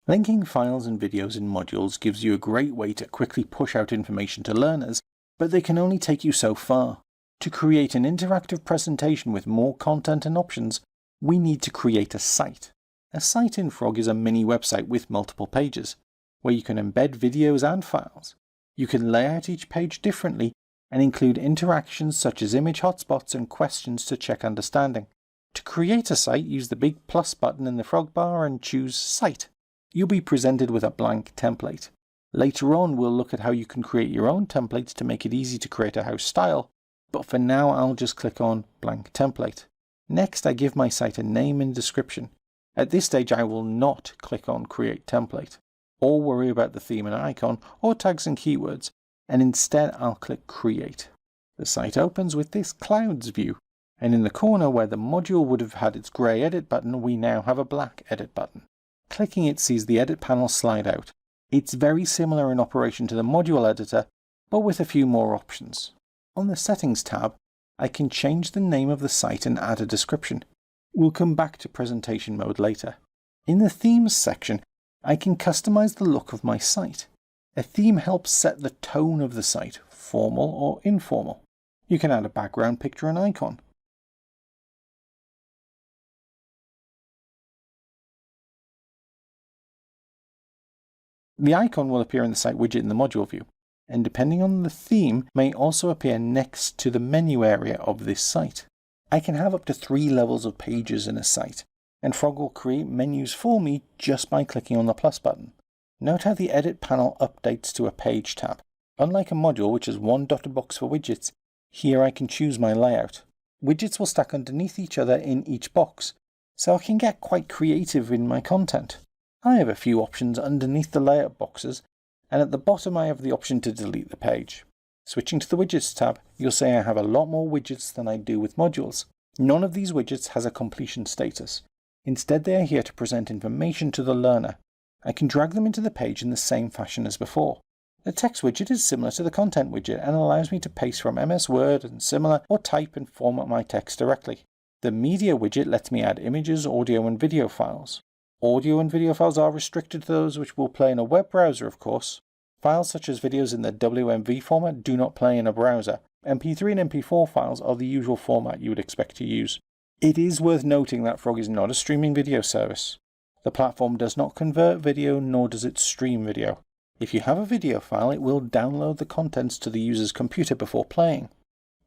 Linking files and videos in modules gives you a great way to quickly push out information to learners, but they can only take you so far. To create an interactive presentation with more content and options, we need to create a site. A site in Frog is a mini website with multiple pages, where you can embed videos and files. You can lay out each page differently and include interactions such as image hotspots and questions to check understanding. To create a site, use the big plus button in the Frog bar and choose Site. You'll be presented with a blank template. Later on, we'll look at how you can create your own templates to make it easy to create a house style, but for now I'll just click on Blank Template. Next, I give my site a name and description. At this stage, I will not click on Create Template, or worry about the theme and icon, or tags and keywords, and instead I'll click Create. The site opens with this Clouds view, and in the corner where the module would have had its grey Edit button, we now have a black Edit button. Clicking it sees the Edit panel slide out. It's very similar in operation to the module editor, but with a few more options. On the Settings tab, I can change the name of the site and add a description. We'll come back to presentation mode later. In the Themes section, I can customize the look of my site. A theme helps set the tone of the site, formal or informal. You can add a background picture and icon. The icon will appear in the site widget in the module view, and depending on the theme, may also appear next to the menu area of this site. I can have up to 3 levels of pages in a site, and Frog will create menus for me just by clicking on the plus button. Note how the Edit panel updates to a Page tab. Unlike a module which has one dotted box for widgets, here I can choose my layout. Widgets will stack underneath each other in each box, so I can get quite creative in my content. I have a few options underneath the layout boxes, and at the bottom I have the option to delete the page. Switching to the Widgets tab, you'll see I have a lot more widgets than I do with modules. None of these widgets has a completion status. Instead, they are here to present information to the learner. I can drag them into the page in the same fashion as before. The text widget is similar to the content widget and allows me to paste from MS Word and similar, or type and format my text directly. The media widget lets me add images, audio and video files. Audio and video files are restricted to those which will play in a web browser, of course. Files such as videos in the WMV format do not play in a browser. MP3 and MP4 files are the usual format you would expect to use. It is worth noting that Frog is not a streaming video service. The platform does not convert video, nor does it stream video. If you have a video file, it will download the contents to the user's computer before playing.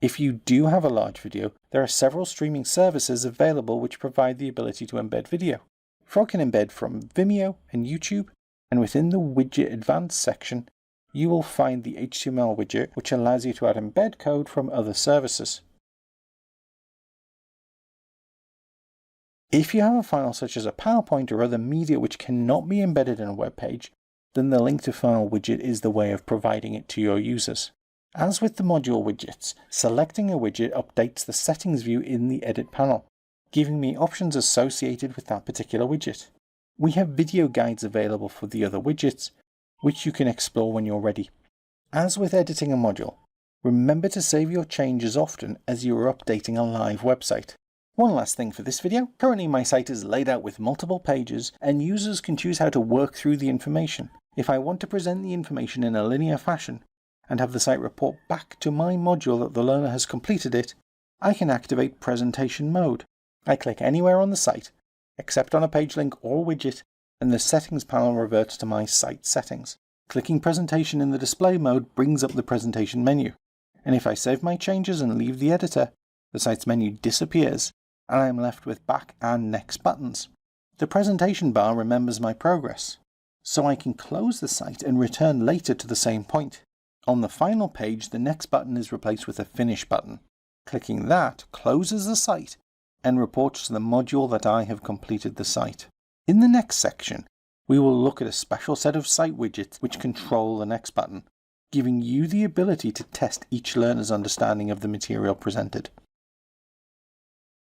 If you do have a large video, there are several streaming services available which provide the ability to embed video. Frog can embed from Vimeo and YouTube, and within the Widget Advanced section, you will find the HTML widget which allows you to add embed code from other services. If you have a file such as a PowerPoint or other media which cannot be embedded in a web page, then the Link to File widget is the way of providing it to your users. As with the module widgets, selecting a widget updates the settings view in the Edit panel, giving me options associated with that particular widget. We have video guides available for the other widgets, which you can explore when you're ready. As with editing a module, remember to save your changes often as you are updating a live website. One last thing for this video, currently my site is laid out with multiple pages and users can choose how to work through the information. If I want to present the information in a linear fashion and have the site report back to my module that the learner has completed it, I can activate presentation mode. I click anywhere on the site, except on a page link or widget, and the settings panel reverts to my site settings. Clicking presentation in the display mode brings up the presentation menu, and if I save my changes and leave the editor, the site's menu disappears, and I am left with back and next buttons. The presentation bar remembers my progress, so I can close the site and return later to the same point. On the final page, the next button is replaced with a finish button. Clicking that closes the site and reports to the module that I have completed the site. In the next section, we will look at a special set of site widgets which control the next button, giving you the ability to test each learner's understanding of the material presented.